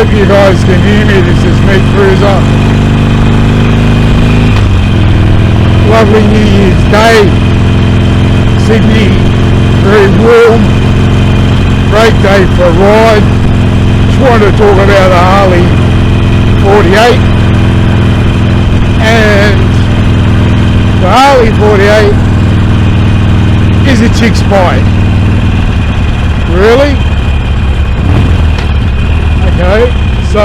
hope you guys can hear me. This is me, Cruiser. Lovely New Year's Day. Sydney, very warm. Great day for a ride. Just wanted to talk about the Harley 48. And the Harley 48 is a chick's bike. Really? Okay, so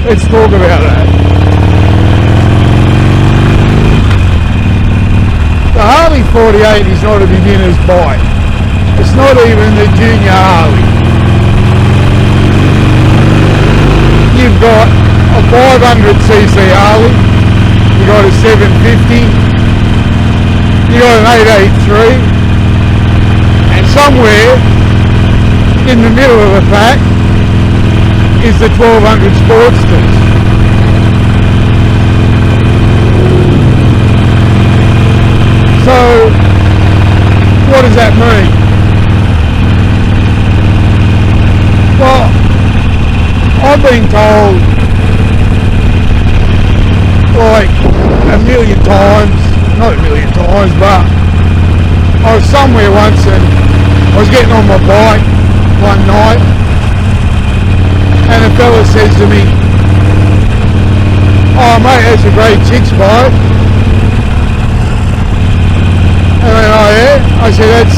let's talk about that. The Harley 48 is not a beginner's bike. It's not even the junior Harley. You've got a 500cc Harley, you've got a 750, you've got an 883, and somewhere in the middle of the pack is the 1200 Sportsters. So, what does that mean? Well, I've been told like a million times, not a million times, but I was somewhere once and I was getting on my bike one night and a fella says to me, "Oh mate, that's a great chick's bike." And I went, "Oh yeah?" I said,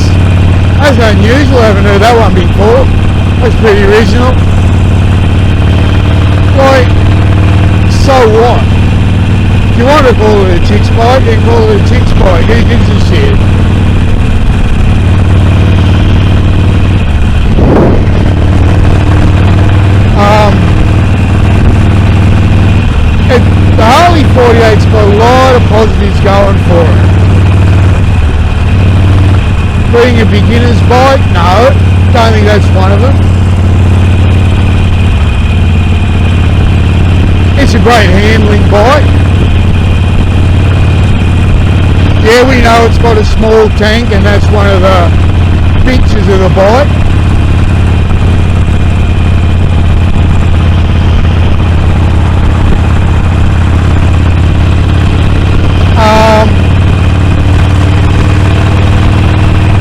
that's unusual, I haven't heard that one before. That's pretty original. Like, so what? If you want to call it a chick's bike, then call it a chick's bike. Who gives a shit? The Harley 48's got a lot of positives going for it. Being a beginner's bike, no, don't think that's one of them. It's a great handling bike. Yeah, we know it's got a small tank and that's one of the features of the bike.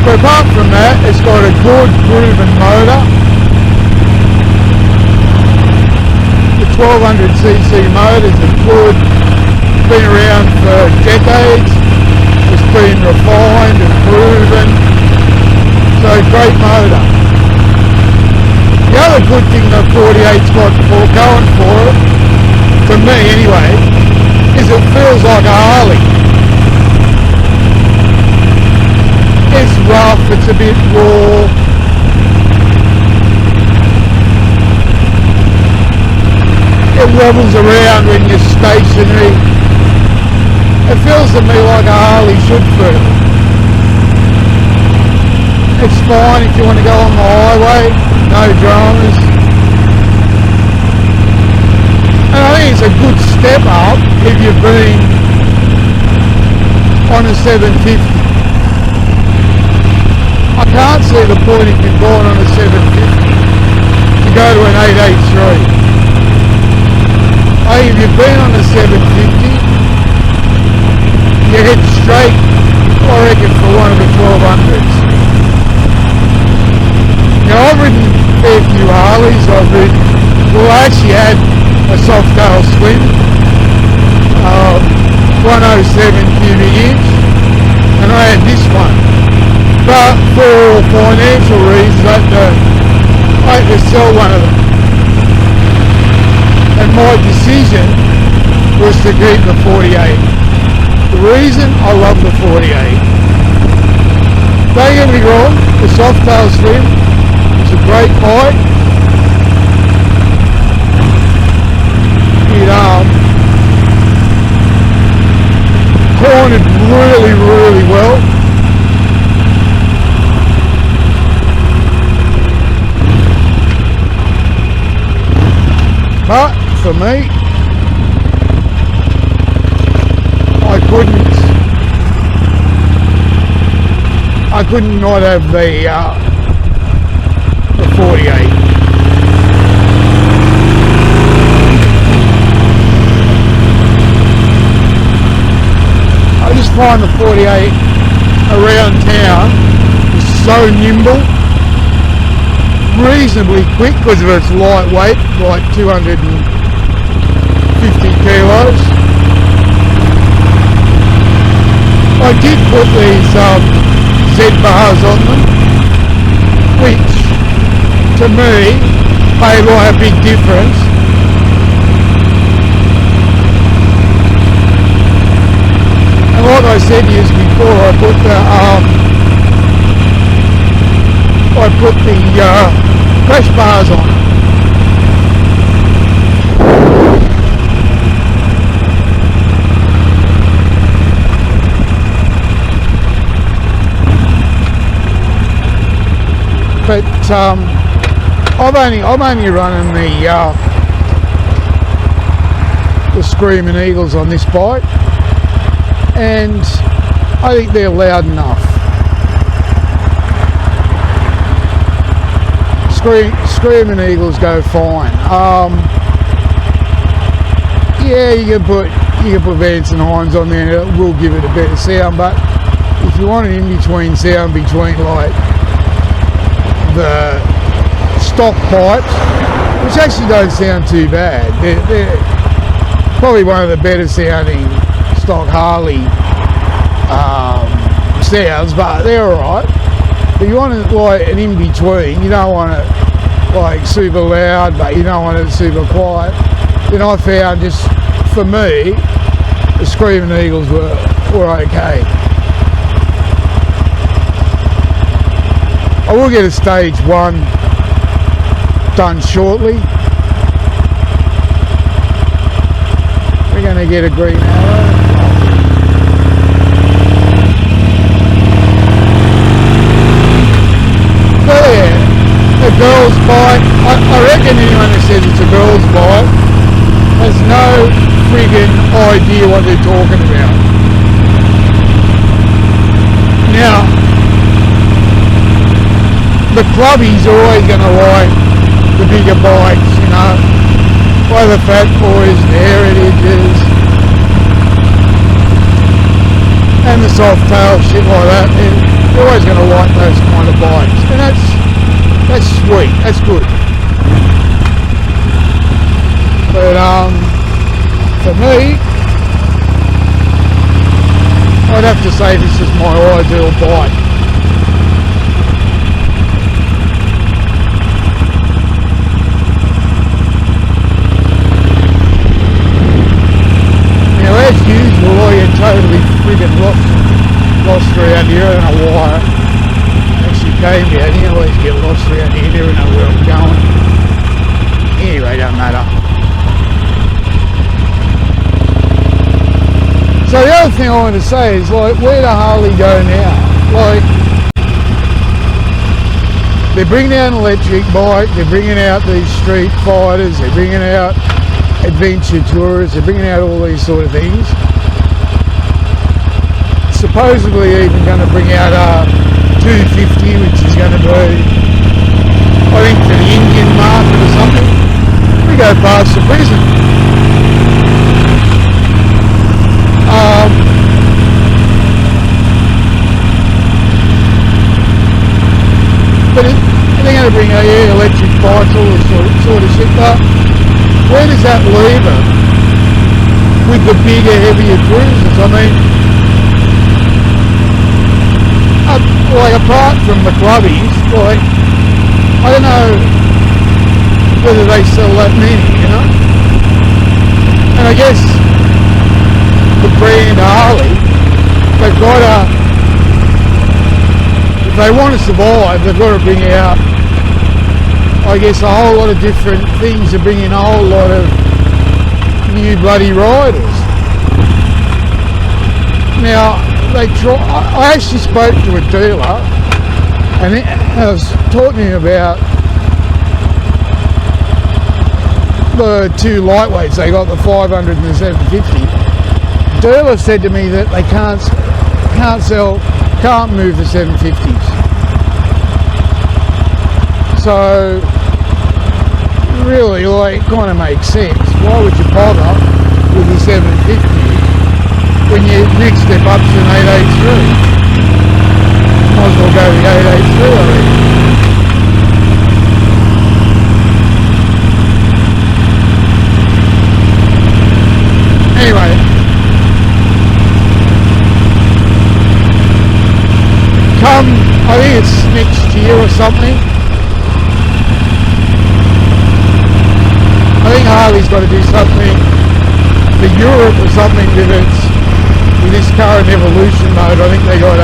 But apart from that, it's got a good proven motor. The 1200cc motors are good, been around for decades, it's been refined and proven, so great motor. The other good thing the 48's got going for it, for me anyway, is it feels like a Harley. It's rough, it's a bit raw. It wobbles around when you're stationary. It feels to me like a Harley should feel. It's fine if you want to go on the highway, no dramas. And I think it's a good step up if you've been on a 750. I can't see the point if you've gone on a 750 to go to an 883. I think if you've been on a 750, you head straight, I reckon, for one of the 1200s. Now I've ridden a fair few Harleys. I actually had a Softail Slim, 107 cubic inch, and I had this one. But for financial reasons, I had to sell one of them. And my decision was to keep the 48. The reason I love the 48, don't get me wrong, the Softail Slim is a great bike. It cornered really, really well. But for me, I couldn't not have the 48. find the 48 around town is so nimble, reasonably quick because of its lightweight, like 250 kilos. I did put these Z bars on them, which to me made like a big difference. And like I said to you before, I put the crash bars on. But I'm only running the Screaming Eagles on this bike, and I think they're loud enough. Screaming Eagles go fine. Yeah, you can put Vance and Hines on there, it will give it a better sound, but if you want an in-between sound between like the stock pipes, which actually don't sound too bad, they're probably one of the better sounding stock Harley sounds, but they're alright. But you want it like an in-between, you don't want it like super loud, but you don't want it super quiet. Then I found, just for me, the Screaming Eagles were okay. I will get a stage 1 done shortly. We're going to get a green arrow. So yeah, a girl's bike. I reckon anyone who says it's a girl's bike has no friggin' idea what they're talking about. Now, the clubbies are always going to like the bigger bikes, you know, by the Fat Boys, the Heritages, and the Softail, shit like that. They're always going to like those kind of bikes, and that's sweet, that's good. But for me, I'd have to say this is my ideal bike. As usual, I get totally friggin' lost around here. I don't know why I actually came down here. I always get lost around here, never know where I'm going. Anyway, don't matter. So the other thing I want to say is, like, where does Harley go now? Like, they're bringing out an electric bike, they're bringing out these street fighters, they're bringing out adventure tours, they're bringing out all these sort of things. Supposedly even going to bring out a 250, which is going to be, I think, for the Indian market or something. We go past the prison. But they're going to bring out electric bikes, all this sort of shit, but where does that leave it with the bigger, heavier cruisers? I mean, like, apart from the clubbies, like, I don't know whether they sell that many, you know? And I guess the brand Harley, they've got to, if they want to survive, they've got to bring out, I guess, a whole lot of different things, to bring in a whole lot of new bloody riders. Now, I actually spoke to a dealer, and I was talking about the two lightweights. They got the 500 and the 750. The dealer said to me that they can't move the 750s. So really, like, it kind of makes sense. Why would you bother with the 750 when your next step up's an 883. Might as well go the 883, I reckon. Anyway, I think it's next year or something, I think Harley's got to do something for Europe or something with this current evolution mode. I think they got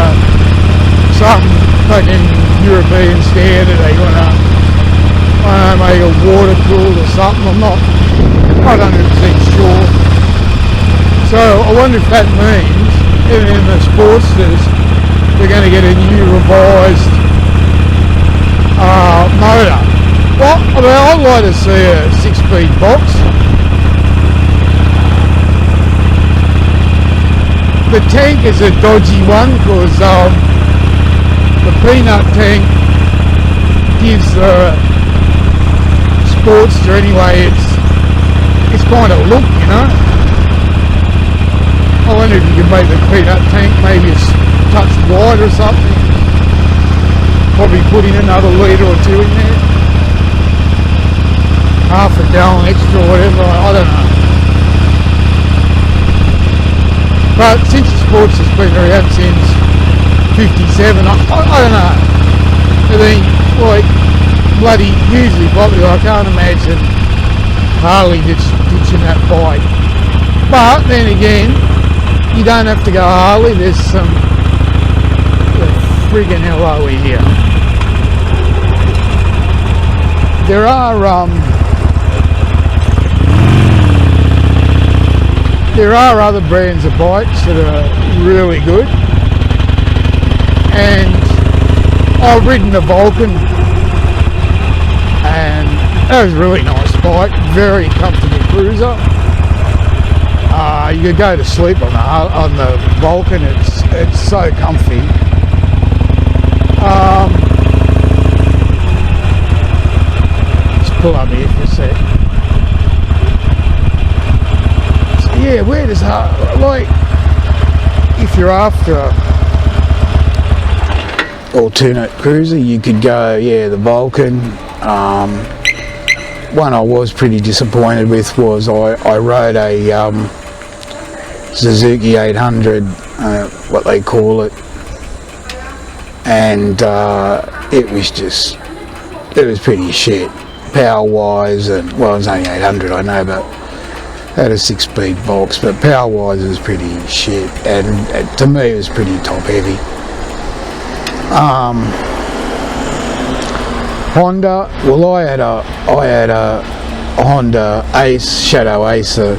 some fucking European standard. They got make a water cooled or something. I'm not 100% sure. So I wonder if that means even in the Sportsters they're going to get a new revised motor. Well, I mean, I'd like to see a 6-speed box. The tank is a dodgy one because the peanut tank gives the Sportster anyway it's kind of look, you know. I wonder if you could make the peanut tank maybe a touch wide or something. Probably put in another litre or two in there. Half a gallon extra or whatever, I don't know. But since the Sportster's been around since 57, I don't know. I think, like, bloody hugely popular. I can't imagine Harley ditching that bike. But then again, you don't have to go Harley. There's some friggin' hell are we here? There are other brands of bikes that are really good, and I've ridden the Vulcan, and that was a really nice bike, very comfortable cruiser. You could go to sleep on the Vulcan. It's so comfy. Let's pull up here for a sec. Yeah, where does like if you're after alternate cruiser, you could go the Vulcan. One I was pretty disappointed with was I rode a Suzuki 800, what they call it, and it was pretty shit power wise, and well, it was only 800 I know, but had a 6-speed box, but power wise it was pretty shit, and to me it was pretty top heavy. Honda, well, I had a Honda Ace, Shadow Ace, I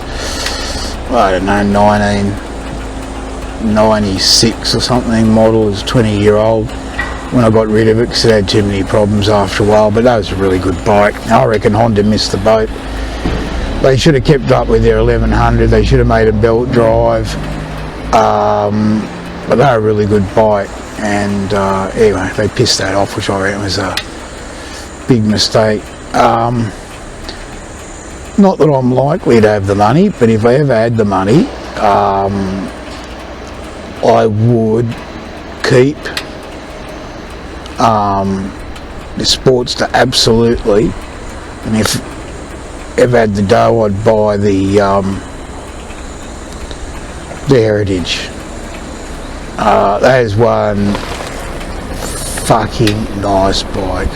don't know, 1996 or something model. It was 20-year-old when I got rid of it because it had too many problems after a while, but that was a really good bike. I reckon Honda missed the boat. They should have kept up with their 1100. They should have made a belt drive, but they're a really good bike, and anyway, they pissed that off, which I reckon was a big mistake. Not that I'm likely to have the money, but if I ever had the money, I would keep the Sportster absolutely, and if ever had the dough, I'd buy the Heritage. That is one fucking nice bike.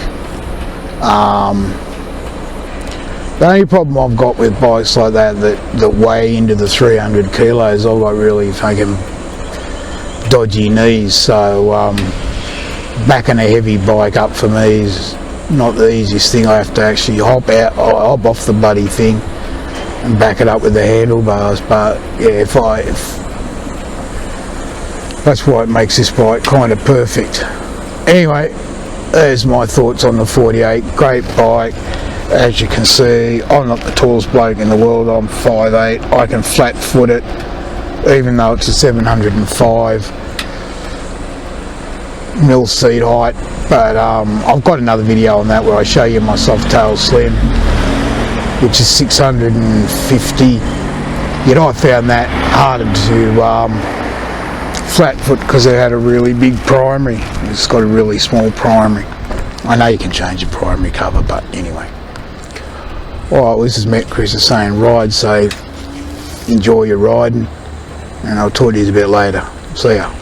The only problem I've got with bikes like that weigh into the 300 kilos, I've got really fucking dodgy knees, so backing a heavy bike up for me is not the easiest thing. I have to actually hop off the bloody thing and back it up with the handlebars. But yeah, if that's why it makes this bike kind of perfect. Anyway, there's my thoughts on the 48. Great bike. As you can see, I'm not the tallest bloke in the world. I'm 5'8". I can flat foot it, even though it's a 705 mil seat height. But I've got another video on that where I show you my Softail Slim, which is 650 Yet I found that harder to flat foot because it had a really big primary. It's got a really small primary. I know you can change the primary cover, but anyway. Alright, well, this is Matt Chris is saying ride safe, enjoy your riding, and I'll talk to you a bit later. See ya.